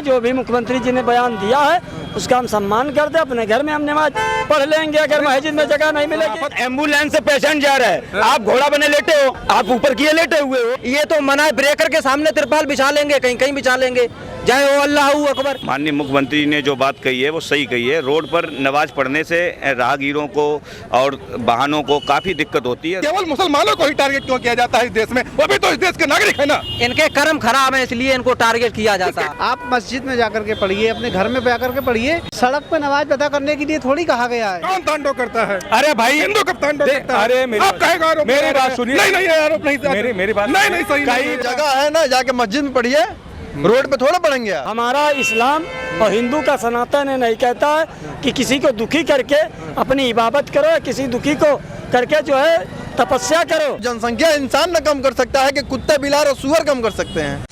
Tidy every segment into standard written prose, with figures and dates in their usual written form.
जो भी मुख्यमंत्री जी ने बयान दिया है उसका हम सम्मान करते हैं। अपने घर में हम नमाज पढ़ लेंगे अगर मस्जिद में जगह नहीं मिलेगी। एम्बुलेंस से पेशेंट जा रहा है, आप घोड़ा बने लेटे हो, आप ऊपर किए लेटे हुए हो। ये तो मना है, ब्रेकर के सामने तिरपाल बिछा लेंगे, कहीं कहीं बिछा लेंगे, जय हो अल्लाहू अकबर। माननीय मुख्यमंत्री ने जो बात कही है वो सही कही है। रोड पर नमाज पढ़ने से राहगीरों को और वाहनों को काफी दिक्कत होती है। केवल मुसलमानों को ही टारगेट क्यों किया जाता है इस देश में? वो भी तो इस देश के नागरिक है ना। इनके कर्म खराब है इसलिए इनको टारगेट किया जाता है। आप मस्जिद में जाकर के पढ़िए, अपने घर में जाकर के पढ़िए। सड़क पे नमाज अदा करने के लिए थोड़ी कहा गया है। कौन तांडव करता है? अरे भाई हिंदू कब तांडव करता है? अरे आप कहेगा आरोप? मेरी बात सुनिए। नहीं आरोप नहीं, मेरी बात नहीं सही कई जगह है ना, जाके मस्जिद में पढ़िए, रोड पे थोड़ा पढ़ेंगे। हमारा इस्लाम और हिंदू का सनातन है नहीं कहता है कि किसी को दुखी करके अपनी इबादत करो, किसी दुखी को करके जो है तपस्या करो। जनसंख्या इंसान न कम कर सकता है कि कुत्ते बिलार और सुअर कम कर सकते हैं।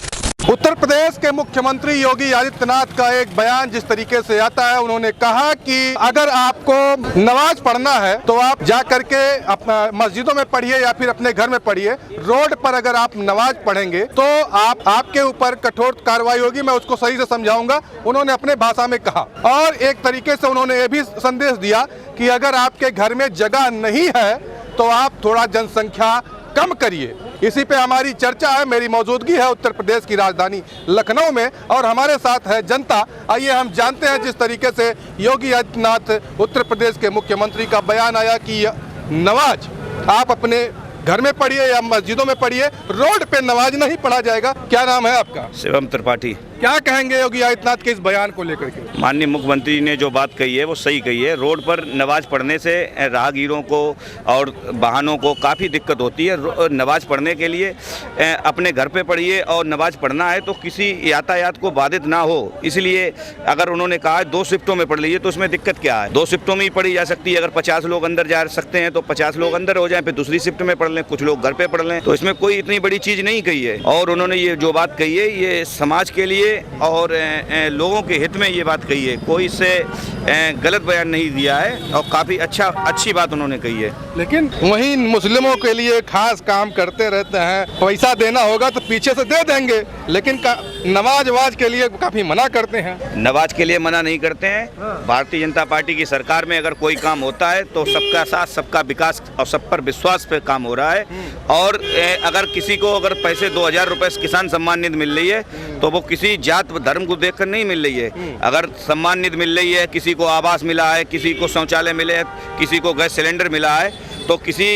उत्तर प्रदेश के मुख्यमंत्री योगी आदित्यनाथ का एक बयान जिस तरीके से आता है, उन्होंने कहा कि अगर आपको नमाज पढ़ना है तो आप जा करके अपना मस्जिदों में पढ़िए या फिर अपने घर में पढ़िए। रोड पर अगर आप नमाज पढ़ेंगे तो आपके ऊपर कठोर कार्रवाई होगी। मैं उसको सही से समझाऊंगा, उन्होंने अपने भाषा में कहा। और एक तरीके से उन्होंने ये भी संदेश दिया कि अगर आपके घर में जगह नहीं है तो आप थोड़ा जनसंख्या कम करिए। इसी पे हमारी चर्चा है। मेरी मौजूदगी है उत्तर प्रदेश की राजधानी लखनऊ में और हमारे साथ है जनता। आइए हम जानते हैं जिस तरीके से योगी आदित्यनाथ उत्तर प्रदेश के मुख्यमंत्री का बयान आया कि नमाज आप अपने घर में पढ़िए या मस्जिदों में पढ़िए, रोड पे नमाज नहीं पढ़ा जाएगा। क्या नाम है आपका? शिवम त्रिपाठी। क्या कहेंगे योगी आदित्यनाथ के इस बयान को लेकर के? माननीय मुख्यमंत्री ने जो बात कही है वो सही कही है। रोड पर नमाज पढ़ने से राहगीरों को और वाहनों को काफ़ी दिक्कत होती है। नमाज पढ़ने के लिए अपने घर पे पढ़िए और नमाज पढ़ना है तो किसी यातायात को बाधित ना हो, इसलिए अगर उन्होंने कहा है 2 शिफ्टों में पढ़ लीजिए तो उसमें दिक्कत क्या है? 2 शिफ्टों में ही पढ़ी जा सकती है। अगर 50 लोग अंदर जा सकते हैं तो 50 लोग अंदर हो जाएं, फिर दूसरी शिफ्ट में पढ़ लें, कुछ लोग घर पे पढ़ लें, तो इसमें कोई इतनी बड़ी चीज़ नहीं कही है। और उन्होंने ये जो बात कही है ये समाज के लिए और लोगों के हित में ये बात कही है। कोई इससे गलत बयान नहीं दिया है और काफ़ी अच्छी बात उन्होंने कही है। लेकिन वहीं मुस्लिमों के लिए खास काम करते रहते हैं। पैसा देना होगा तो पीछे से दे देंगे, लेकिन नमाज वाज के लिए काफी मना करते हैं। नमाज के लिए मना नहीं करते हैं। भारतीय जनता पार्टी की सरकार में अगर कोई काम होता है तो सबका साथ, सबका विकास और सब पर विश्वास पे काम हो रहा है। और अगर किसी को अगर पैसे 2000 रुपये किसान सम्मान निधि मिल रही है तो वो किसी जात धर्म को देखकर नहीं मिल रही है। अगर सम्मान निधि मिल रही है, किसी को आवास मिला है, किसी को शौचालय मिले है, किसी को गैस सिलेंडर मिला है, तो किसी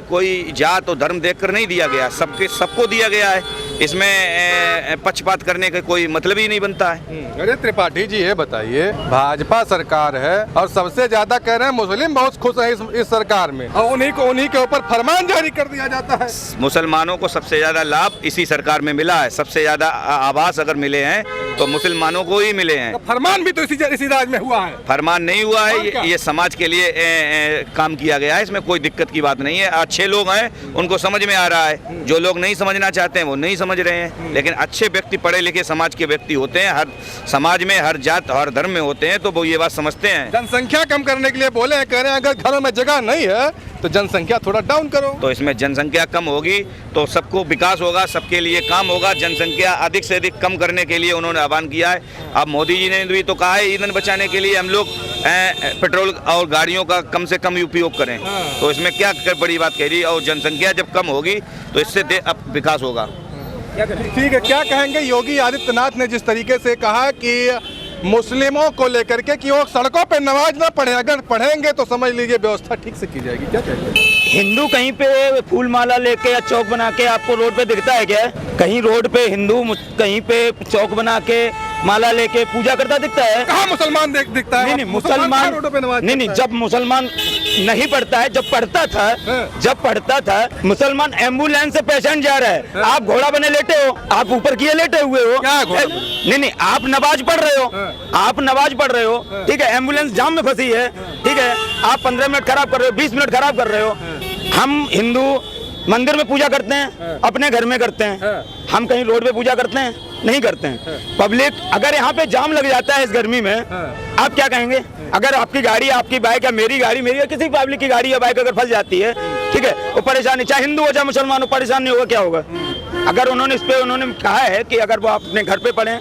कोई जात और धर्म देखकर नहीं दिया गया, सबको दिया गया है। इसमें पक्षपात करने का कोई मतलब ही नहीं बनता है। अरे त्रिपाठी जी ये बताइए, भाजपा सरकार है और सबसे ज्यादा कह रहे हैं मुस्लिम बहुत खुश हैं इस सरकार में, और उन्हीं के ऊपर फरमान जारी कर दिया जाता है। मुसलमानों को सबसे ज्यादा लाभ इसी सरकार में मिला है। सबसे ज्यादा आवास अगर मिले हैं तो मुसलमानों को ही मिले हैं। तो फरमान भी तो इसी राज में हुआ है। फरमान नहीं हुआ है, ये समाज के लिए काम किया गया है। इसमें कोई दिक्कत की बात नहीं है। अच्छे लोग हैं, उनको समझ में आ रहा है। जो लोग नहीं समझना चाहते हैं वो नहीं समझ रहे हैं। लेकिन अच्छे व्यक्ति, पढ़े लिखे समाज के व्यक्ति होते हैं, हर समाज में, हर जात, हर धर्म में होते हैं, तो वो ये बात समझते हैं। जनसंख्या कम करने के लिए बोले हैं, कह रहे हैं अगर घरों में जगह नहीं है तो जनसंख्या थोड़ा डाउन करो। तो इसमें जनसंख्या कम होगी तो सबको विकास होगा, सबके लिए काम होगा। जनसंख्या अधिक से अधिक कम करने के लिए उन्होंने आह्वान किया है। अब मोदी जी ने भी तो कहा है ईंधन बचाने के लिए हम लोग पेट्रोल और गाड़ियों का कम से कम उपयोग करें। तो इसमें क्या बड़ी बात कह रही है? और जनसंख्या जब कम होगी तो इससे विकास होगा। ठीक है, क्या कहेंगे योगी आदित्यनाथ ने जिस तरीके से कहा कि मुस्लिमों को लेकर के कि वो सड़कों पे नमाज ना पढ़े, अगर पढ़ेंगे तो समझ लीजिए व्यवस्था ठीक से की जाएगी, क्या कहेंगे? हिंदू कहीं पे फूल माला लेके या चौक बना के आपको रोड पे दिखता है क्या? कहीं रोड पे हिंदू कहीं पे चौक बना के माला लेके पूजा करता दिखता है? कहाँ मुसलमान दिखता है? नहीं, मुसलमान रोडों पे नमाज नहीं, जब मुसलमान नहीं पढ़ता है, जब पढ़ता था मुसलमान एम्बुलेंस से पेशेंट जा रहा है, आप घोड़ा बने लेटे हो, आप ऊपर किए लेटे हुए हो। नहीं, आप नमाज पढ़ रहे हो, आप नमाज पढ़ रहे हो, ठीक है। एम्बुलेंस जाम में फंसी है, ठीक है, आप 15 मिनट खराब कर रहे हो, 20 मिनट खराब कर रहे हो। हम हिंदू मंदिर में पूजा करते हैं, अपने घर में करते हैं। हम कहीं रोड पे पूजा करते हैं? नहीं करते हैं। पब्लिक अगर यहाँ पे जाम लग जाता है इस गर्मी में, आप क्या कहेंगे? अगर आपकी गाड़ी, आपकी बाइक या मेरी गाड़ी, मेरी या किसी पब्लिक की गाड़ी या बाइक अगर फंस जाती है, ठीक है, वो परेशानी, चाहे हिंदू हो चाहे मुसलमान हो, परेशान नहीं होगा, क्या होगा? अगर उन्होंने इस पे उन्होंने कहा है कि अगर वो अपने घर पे पढ़ें,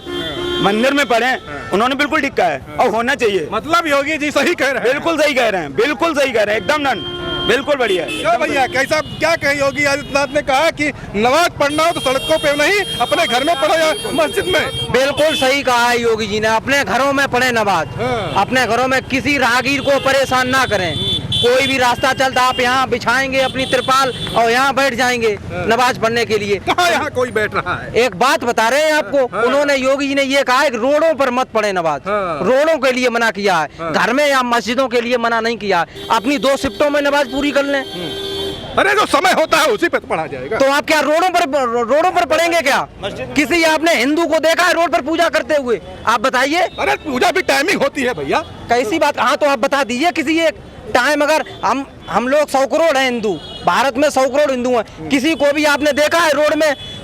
मंदिर में पढ़े, उन्होंने बिल्कुल ठीक कहा है और होना चाहिए। मतलब योगी जी सही कह रहे हैं। बिल्कुल सही कह रहे हैं, बिल्कुल सही कह रहे हैं, एकदम नन, बिल्कुल बढ़िया। क्या भैया कैसा क्या कहे योगी आदित्यनाथ ने कहा कि नमाज पढ़ना हो तो सड़कों पे नहीं, अपने घर में पढ़ो या मस्जिद में। बिल्कुल सही कहा है योगी जी ने, अपने घरों में पढ़े नमाज, अपने घरों में किसी राहगीर को परेशान ना करें। कोई भी रास्ता चलता आप यहाँ बिछाएंगे अपनी तिरपाल और यहाँ बैठ जाएंगे नमाज पढ़ने के लिए। कहाँ यहाँ कोई बैठ रहा है? एक बात बता रहे हैं आपको, उन्होंने योगी जी ने ये कहा है कि रोडों पर मत पढ़े नमाज, रोडों के लिए मना किया है, घर में या मस्जिदों के लिए मना नहीं किया है। अपनी 2 शिफ्टों में नमाज पूरी कर लें। अरे जो समय होता है उसी पे तो पढ़ा जाएगा। तो आप क्या रोडों पर पढ़ेंगे क्या? किसी आपने हिंदू को देखा है रोड पर पूजा करते हुए? आप बताइए। अरे पूजा भी टाइमिंग होती है भैया। कैसी बात? हाँ तो आप बता दीजिए किसी एक टाइम। अगर हम लोग 100 करोड़ हैं हिंदू, भारत में 100 करोड़ हिंदू हैं, किसी को भी आपने देखा है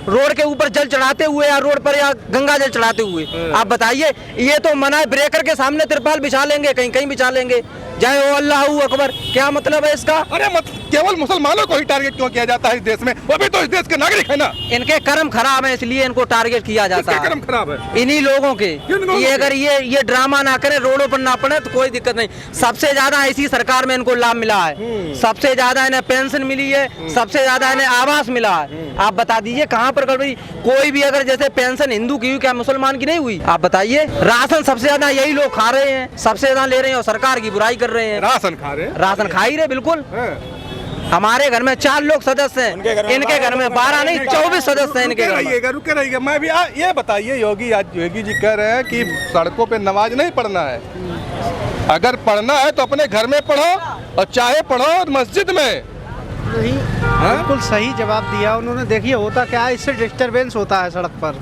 रोड के ऊपर जल चढ़ाते हुए या रोड पर या गंगा जल चढ़ाते हुए? आप बताइए। ये तो मना है, ब्रेकर के सामने तिरपाल बिछा लेंगे, कहीं कहीं बिछा लेंगे, जय हो अल्लाहू अकबर। क्या मतलब है इसका? अरे केवल मुसलमानों को ही टारगेट क्यों किया जाता है इस देश में? वो भी तो इस देश के नागरिक है ना। इनके कर्म खराब है इसलिए इनको टारगेट किया जाता है। कर्म खराब है इन्हीं लोगों के। ये अगर ये ड्रामा ना करें, रोडों पर ना पड़े तो कोई दिक्कत नहीं। सबसे ज्यादा इसी सरकार में इनको लाभ मिला है, सबसे ज्यादा इन्हें पेंशन मिली है, सबसे ज्यादा इन्हें आवास मिला है। आप बता दीजिए कहाँ पर गड़बड़ी? कोई भी अगर जैसे पेंशन हिंदू की हुई, क्या मुसलमान की नहीं हुई? आप बताइए। राशन सबसे ज्यादा यही लोग खा रहे हैं, सबसे ज्यादा ले रहे हैं और सरकार की बुराई कर रहे हैं। राशन खा रहे हैं, राशन खा ही रहे बिल्कुल। हमारे घर में 4 लोग सदस्य हैं, इनके घर में 12 नहीं 24 सदस्य हैं इनके घर में। रुके रहिएगा। मैं भी ये बताइए, योगी जी कह रहे हैं कि सड़कों पे नमाज नहीं पढ़ना है, अगर पढ़ना है तो अपने घर में पढ़ो और चाहे पढ़ो मस्जिद में। नहीं, बिल्कुल सही जवाब दिया उन्होंने। देखिए होता क्या है, इससे डिस्टरबेंस होता है सड़क पर।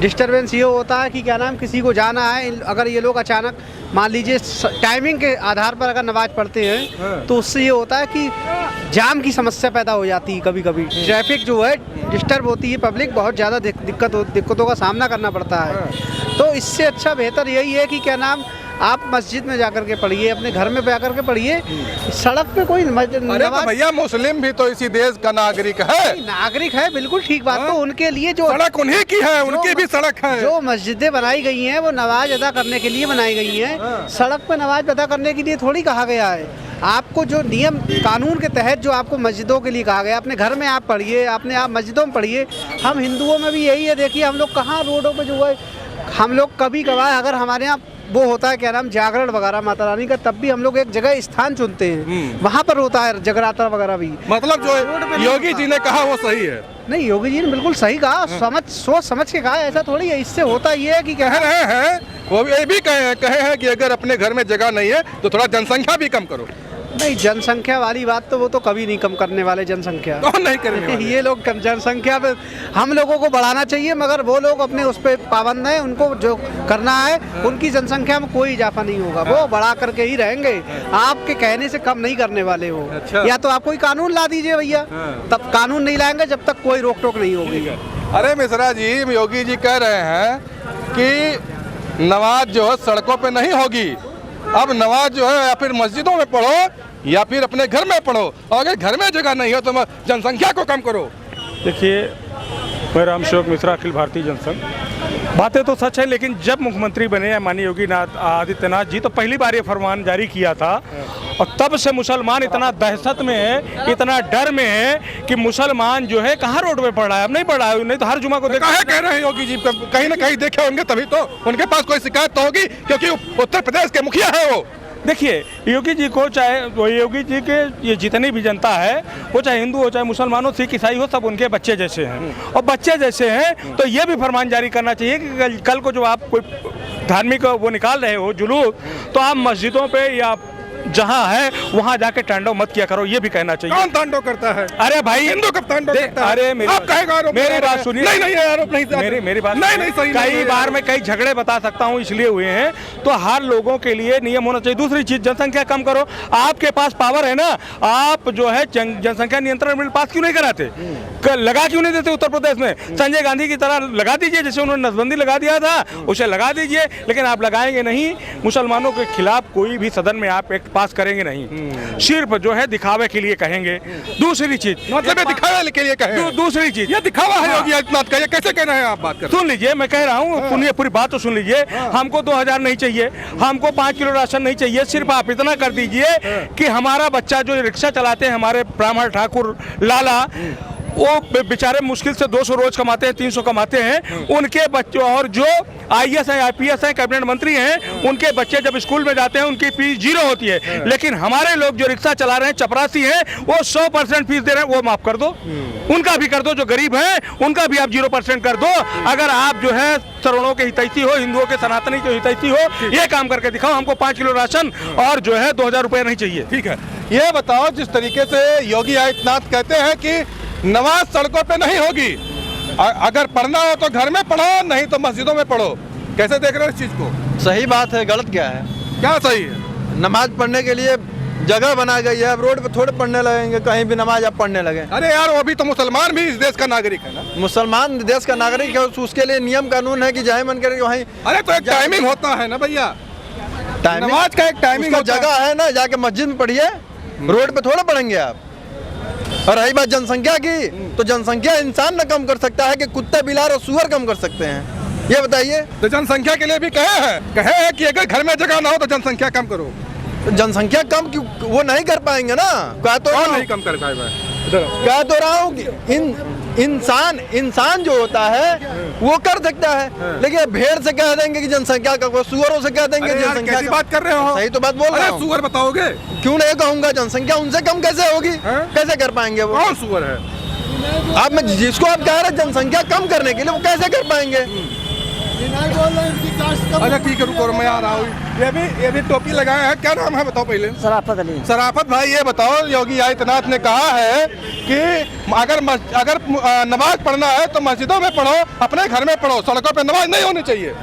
डिस्टरबेंस ये होता है कि क्या नाम, किसी को जाना है, अगर ये लोग अचानक मान लीजिए टाइमिंग के आधार पर अगर नमाज पढ़ते हैं तो उससे ये होता है कि जाम की समस्या पैदा हो जाती है। कभी कभी ट्रैफिक जो है डिस्टर्ब होती है, पब्लिक बहुत ज़्यादा दिक्कतों का सामना करना पड़ता है। तो इससे अच्छा बेहतर यही है कि क्या नाम, आप मस्जिद में जाकर के पढ़िए, अपने घर में जाकर के पढ़िए। सड़क पे कोई अरे तो भैया मुस्लिम भी तो इसी देश का नागरिक है। नागरिक है, बिल्कुल ठीक बात। तो उनके लिए जो सड़क उन्हीं की है, उनकी भी सड़क है। जो मस्जिदें बनाई गई हैं वो नमाज अदा करने के लिए बनाई गई हैं, सड़क पे नमाज अदा करने के लिए थोड़ी कहा गया है। आपको जो नियम कानून के तहत जो आपको मस्जिदों के लिए कहा गया, अपने घर में आप पढ़िए, अपने आप मस्जिदों में पढ़िए। हम हिंदुओं में भी यही है। देखिए हम लोग कहाँ रोडों पे जो है, हम लोग कभी कभार अगर हमारे यहाँ वो होता है क्या नाम जागरण वगैरह माता रानी का, तब भी हम लोग एक जगह स्थान चुनते हैं, वहाँ पर होता है जगराता वगैरह भी। मतलब जो योगी जी ने कहा वो सही है। नहीं, योगी जी ने बिल्कुल सही कहा, सोच समझ के कहा। ऐसा थोड़ी है। इससे होता ये है कि कह रहे हैं, वो ये भी कहे हैं कि अगर अपने घर में जगह नहीं है तो थोड़ा जनसंख्या भी कम करो। नहीं, जनसंख्या वाली बात तो वो तो कभी नहीं कम करने वाले जनसंख्या। कौन नहीं करने वाले? ये लोग जनसंख्या पे हम लोगों को बढ़ाना चाहिए, मगर वो लोग अपने उस पर पाबंद हैं। उनको जो करना है, उनकी जनसंख्या में कोई इजाफा नहीं होगा, वो बढ़ा करके ही रहेंगे। आपके कहने से कम नहीं करने वाले वो। अच्छा। या तो आप कोई कानून ला दीजिए भैया, तब कानून नहीं लाएंगे जब तक कोई रोक टोक नहीं होगी। अरे मिश्रा जी, योगी जी कह रहे हैं कि नमाज जो है सड़कों पे नहीं होगी, अब नमाज जो है या फिर मस्जिदों में पढ़ो या फिर अपने घर में पढ़ो, और अगर घर में जगह नहीं हो तो जनसंख्या को कम करो। देखिए, मैं रामसेवक मिश्रा, अखिल भारतीय जनसंघ। बातें तो सच है, लेकिन जब मुख्यमंत्री बने माननीय योगी आदित्यनाथ जी तो पहली बार ये फरमान जारी किया था, और तब से मुसलमान इतना दहशत में है, इतना डर में है कि मुसलमान जो है कहाँ रोड पे पड़ रहा है, अब नहीं पड़ रहा है। नहीं तो हर जुमा को देखा कह रहे हैं योगी जी, कहीं ना कहीं देखे होंगे तभी तो उनके पास कोई शिकायत तो होगी, क्योंकि उत्तर प्रदेश के मुखिया है वो। देखिए, योगी जी को चाहे योगी जी के ये जितनी भी जनता है, वो चाहे हिंदू हो चाहे मुसलमान हो, सिख ईसाई हो, सब उनके बच्चे जैसे हैं। और बच्चे जैसे हैं तो ये भी फरमान जारी करना चाहिए कि कल को जो आप कोई धार्मिक वो निकाल रहे हो जुलूस, तो आप मस्जिदों पे या जहाँ है वहाँ जाके तांडव मत किया करो, ये भी कहना चाहिए। कौन तांडव करता है? अरे भाई, हिंदू कब तांडव करता है? अरे मेरी बात सुनिए। नहीं आरोप नहीं, मेरी बात नहीं सही। कई बार मैं कई झगड़े बता सकता हूँ इसलिए हुए हैं, तो हर लोगों के लिए नियम होना चाहिए। दूसरी चीज, जनसंख्या कम करो। आपके पास पावर है ना, आप जो है जनसंख्या नियंत्रण बिल पास क्यों नहीं कराते? लगा क्यों नहीं देते उत्तर प्रदेश में? संजय गांधी की तरह लगा दीजिए, जैसे उन्होंने नसबंदी लगा दिया था उसे लगा दीजिए, लेकिन आप लगाएंगे नहीं। मुसलमानों के खिलाफ कोई भी सदन में आप एक्ट पास करेंगे नहीं, सिर्फ जो है दिखावे के लिए कहेंगे। दूसरी चीज मतलब ये दिखावे के लिए कहे, दूसरी चीज ये दिखावा है योगी आदित्यनाथ का, ये कैसे कह रहे हैं आप बात कर? सुन लीजिए, मैं कह रहा हूँ, सुनिए पूरी बात तो सुन लीजिए। हमको 2000 नहीं चाहिए, हमको 5 किलो राशन नहीं चाहिए, सिर्फ आप इतना कर दीजिए कि हमारा बच्चा जो रिक्शा चलाते हैं, हमारे ब्राह्मण ठाकुर लाला, वो बेचारे मुश्किल से 200 रोज कमाते हैं, 300 कमाते हैं, उनके बच्चों, और जो IAS हैं, IPS हैं, कैबिनेट मंत्री हैं, उनके बच्चे जब स्कूल में जाते हैं उनकी फीस 0 होती है। लेकिन हमारे लोग जो रिक्शा चला रहे हैं, चपरासी हैं, वो 100% फीस दे रहे हैं, वो माफ कर दो, उनका भी कर दो। जो गरीब हैं उनका भी आप 0% कर दो। अगर आप जो है सवर्णों के हितैषी हो, हिंदुओं के सनातनी के हितैषी हो, ये काम करके दिखाओ। हमको 5 किलो राशन और जो है 2000 रुपये नहीं चाहिए। ठीक है, ये बताओ, जिस तरीके से योगी आदित्यनाथ कहते हैं कि नमाज सड़कों पे नहीं होगी, अगर पढ़ना हो तो घर में पढ़ो, नहीं तो मस्जिदों में पढ़ो, कैसे देख रहे हो इस चीज को? सही बात है, गलत क्या है? क्या सही है? नमाज पढ़ने के लिए जगह बनाई गई है, अब रोड पे थोड़े पढ़ने लगेंगे, कहीं भी नमाज आप पढ़ने लगे। अरे यार, वो भी तो मुसलमान भी इस देश का नागरिक है ना। मुसलमान देश का नागरिक है, उसके लिए नियम कानून है कि जहाँ मन करे वहीं। अरे तो एक टाइमिंग होता है ना भैया, नमाज का एक टाइमिंग होता है। जगह है ना, जाके मस्जिद में पढ़िए, रोड पे थोड़े पढ़ेंगे आप। और रही बात जनसंख्या की, तो जनसंख्या इंसान न कम कर सकता है कि कुत्ते, बिलार और सुअर कम कर सकते हैं? ये बताइए। तो जनसंख्या के लिए भी कहे हैं कि अगर घर में जगह ना हो तो जनसंख्या कम करो। तो जनसंख्या कम क्यों? वो नहीं कर पाएंगे ना। कह तो नहीं कम कर पाएगा, कह तो रहा हूँ कि इंसान जो होता है वो कर सकता है, लेकिन भेड़ से कह देंगे कि जनसंख्या का, सुअरों से कह देंगे जनसंख्या कैसी बात कर रहे हो? सही तो बात बोल रहा हूँ। सुअर बताओगे? क्यों नहीं कहूँगा, जनसंख्या उनसे कम कैसे होगी? कैसे कर पाएंगे वो? कौन सुअर है? आप में जिसको आप कह रहे हैं जनसंख्या कम करने के लिए, वो कैसे कर पाएंगे? अच्छा ठीक है, रुको, मैं आ रहा हूँ। ये भी टोपी लगाए हैं, क्या नाम है बताओ पहले? शराफत अली। शराफत भाई, ये बताओ, योगी आदित्यनाथ ने कहा है कि अगर नमाज पढ़ना है तो मस्जिदों में पढ़ो, अपने घर में पढ़ो, सड़कों पे नमाज नहीं होनी चाहिए।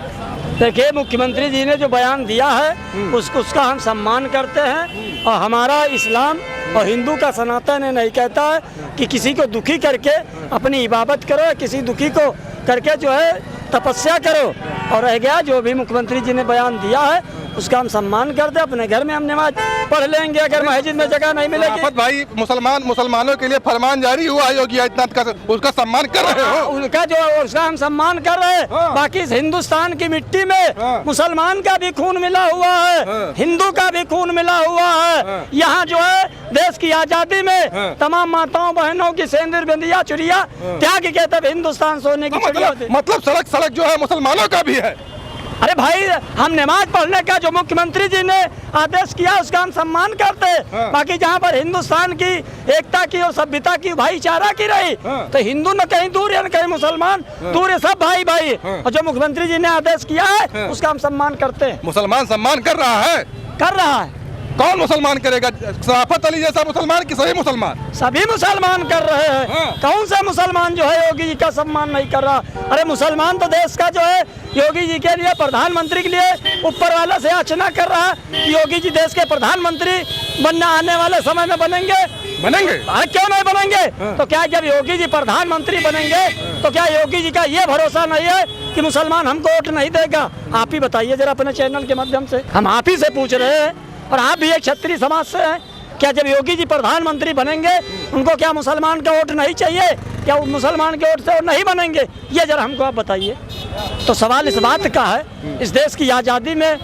देखिए, मुख्यमंत्री जी ने जो बयान दिया है उसका हम सम्मान करते हैं, और हमारा इस्लाम और हिंदू का सनातन है नहीं कहता है कि किसी को दुखी करके अपनी इबादत करो, किसी दुखी को करके जो है तपस्या करो। और रह गया जो भी मुख्यमंत्री जी ने बयान दिया है उसका हम सम्मान करते हैं, अपने घर में हम नमाज पढ़ लेंगे अगर मस्जिद में जगह नहीं मिलेगी। भाई, मुसलमानों के लिए फरमान जारी हुआ योगी आदित्यनाथ का, उसका सम्मान कर रहे हो? उसका हम सम्मान कर रहे हैं। बाकी इस हिंदुस्तान की मिट्टी में मुसलमान का भी खून मिला हुआ है, हिंदू का भी खून मिला हुआ है। यहाँ जो है देश की आजादी में तमाम माताओं बहनों की सेंदूर बिंदिया चुरिया त्याग के तब हिंदुस्तान सोने की चिड़िया होती। मतलब सड़क जो है मुसलमानों का भी है। अरे भाई, हम नमाज पढ़ने का जो मुख्यमंत्री जी ने आदेश किया उसका हम सम्मान करते हैं। बाकी जहाँ पर हिंदुस्तान की एकता की और सभ्यता की भाईचारा की रही, तो हिंदू न कहीं दूर है न कहीं मुसलमान दूर है, सब भाई भाई। और जो मुख्यमंत्री जी ने आदेश किया है उसका हम सम्मान करते हैं। मुसलमान सम्मान कर रहा है? कर रहा है। कौन मुसलमान करेगा? शराफत अली जैसा मुसलमान कि सभी मुसलमान? सभी मुसलमान कर रहे हैं। कौन सा मुसलमान जो है योगी जी का सम्मान नहीं कर रहा? अरे मुसलमान तो देश का जो है योगी जी के लिए, प्रधानमंत्री के लिए ऊपर वाला से याचना कर रहा है कि योगी जी देश के प्रधानमंत्री बनने आने वाले समय में बनेंगे। अरे क्यों नहीं बनेंगे? तो क्या जब योगी जी प्रधानमंत्री बनेंगे तो क्या योगी जी का ये भरोसा नहीं है कि मुसलमान हमको वोट नहीं देगा? आप ही बताइए जरा अपने चैनल के माध्यम से, हम आप ही से पूछ रहे हैं, और आप भी एक क्षत्रिय समाज से हैं। क्या जब योगी जी प्रधानमंत्री बनेंगे उनको क्या मुसलमान का वोट नहीं चाहिए? क्या वो मुसलमान के वोट से वो नहीं बनेंगे? ये जरा हमको आप बताइए। तो सवाल इस बात का है, इस देश की आज़ादी में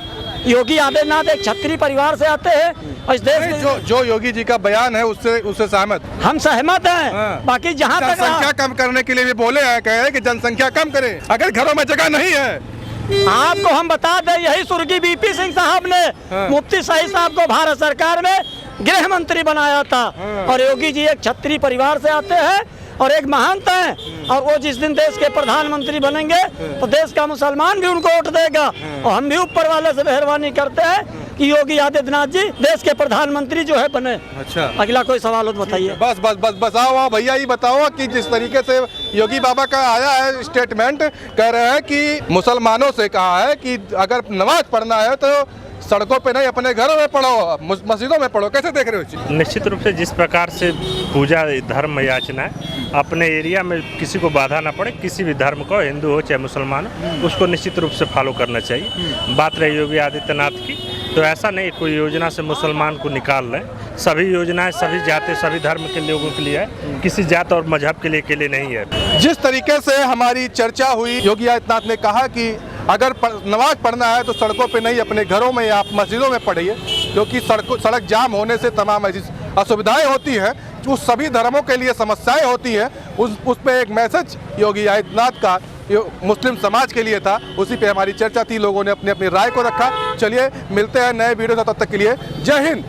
योगी आदित्यनाथ एक क्षत्रिय परिवार से आते हैं, और इस देश जो योगी जी का बयान है उससे सहमत? हम सहमत हैं। बाकी जहाँ तक जनसंख्या कम करने के लिए भी बोले हैं, कह रहे हैं कि जनसंख्या कम करें, अगर घरों में जगह नहीं है। आपको हम बता दें, यही स्वर्गीय बीपी सिंह साहब ने मुफ्ती शाही साहब को भारत सरकार में गृह मंत्री बनाया था। और योगी जी एक क्षत्रिय परिवार से आते हैं और एक महंत हैं, और वो जिस दिन देश के प्रधानमंत्री बनेंगे तो देश का मुसलमान भी उनको वोट देगा। और हम भी ऊपर वाले से मेहरबानी करते हैं कि योगी आदित्यनाथ जी देश के प्रधानमंत्री जो है बने। अच्छा, अगला कोई सवाल हो तो बताइए। बस बस बस बस आओ भैया, ये बताओ कि जिस तरीके से योगी बाबा का आया है स्टेटमेंट, कह रहे हैं कि मुसलमानों से कहा है कि अगर नमाज पढ़ना है तो सड़कों पे नहीं, अपने घरों में पढ़ो, मस्जिदों में पढ़ो। कैसे देख रहे हो चीज़? निश्चित रूप से जिस प्रकार से पूजा धर्म याचना है, अपने एरिया में किसी को बाधा ना पड़े, किसी भी धर्म को, हिंदू हो चाहे मुसलमान हो, उसको निश्चित रूप से फॉलो करना चाहिए। बात रही योगी आदित्यनाथ की, तो ऐसा नहीं कोई योजना से मुसलमान को निकाल लें। सभी योजनाएं सभी जाति सभी धर्म के लोगों के लिए है, किसी जात और मजहब के लिए नहीं है। जिस तरीके से हमारी चर्चा हुई, योगी आदित्यनाथ ने कहा कि अगर नमाज पढ़ना है तो सड़कों पे नहीं, अपने घरों में या मस्जिदों में पढ़िए, क्योंकि सड़क जाम होने से तमाम ऐसी असुविधाएं होती हैं, उस सभी धर्मों के लिए समस्याएं होती हैं। उस पे एक मैसेज योगी आदित्यनाथ का मुस्लिम समाज के लिए था। उसी पे हमारी चर्चा थी, लोगों ने अपनी अपनी राय को रखा। चलिए मिलते हैं नए वीडियो, तब तक के लिए जय हिंद।